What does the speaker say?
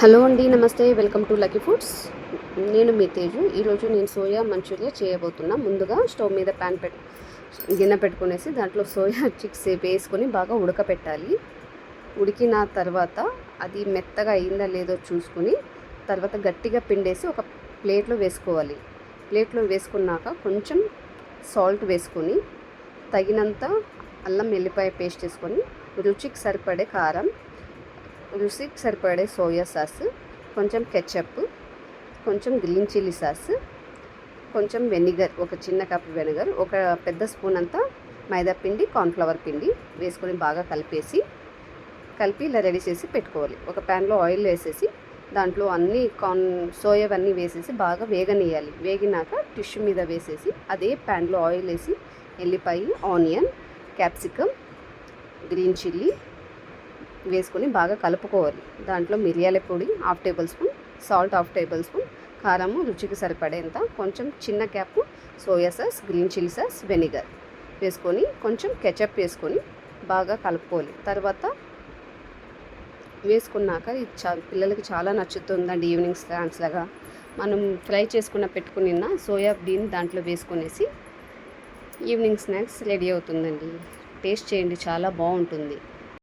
Hello అండి, నమస్తే. Welcome to lucky foods. నేను మీ తేజు. ఈరోజు నేను సోయా మంచూరియా చేయబోతున్నా. ముందుగా స్టవ్ మీద గిన్నె పెట్టుకునేసి దాంట్లో సోయా చిక్స్ వేసుకొని బాగా ఉడకపెట్టాలి. ఉడికిన తర్వాత అది మెత్తగా అయిందా లేదో చూసుకొని తర్వాత గట్టిగా పిండేసి ఒక ప్లేట్లో వేసుకోవాలి. ప్లేట్లో వేసుకున్నాక కొంచెం సాల్ట్ వేసుకొని తగినంత అల్లం వెల్లిపాయ పేస్ట్ వేసుకొని రుచికి సరిపడే కారం, రుచికి సరిపడే సోయా సాస్, కొంచెం కెచప్, కొంచెం గ్రీన్ చిల్లీ సాస్, కొంచెం వెనిగర్, ఒక చిన్న కప్ వెనిగర్, ఒక పెద్ద స్పూన్ అంతా మైదా పిండి, కార్న్ఫ్లవర్ పిండి వేసుకొని బాగా కలిపి ఇలా రెడీ చేసి పెట్టుకోవాలి. ఒక ప్యాన్లో ఆయిల్ వేసేసి దాంట్లో అన్నీ సోయావన్నీ వేసేసి బాగా వేగనియాలి. వేగినాక టిష్యూ మీద వేసేసి అదే ప్యాన్లో ఆయిల్ వేసి ఎల్లిపాయ, ఆనియన్, క్యాప్సికమ్, గ్రీన్ చిల్లీ వేసుకొని బాగా కలుపుకోవాలి. దాంట్లో మిరియాల పొడి 1/2 table spoon, salt 1/2 table spoon, కారము రుచికి సరిపడేంత, కొంచెం చిన్న cap soya sauce, green chilli sauce, vinegar వేసుకొని కొంచెం కెచప్ వేసుకొని బాగా కలుపుకోవాలి. తర్వాత వేసుకున్నాక ఇది పిల్లలకి చాలా నచ్చుతుందండి. ఈవినింగ్ స్నాక్స్ లాగా మనం ఫ్రై పెట్టుకున్న సోయా బీన్ దాంట్లో వేసుకొనేసి ఈవినింగ్ స్నాక్స్ రెడీ అవుతుందండి. టేస్ట్ చేయండి, చాలా బాగుంటుంది.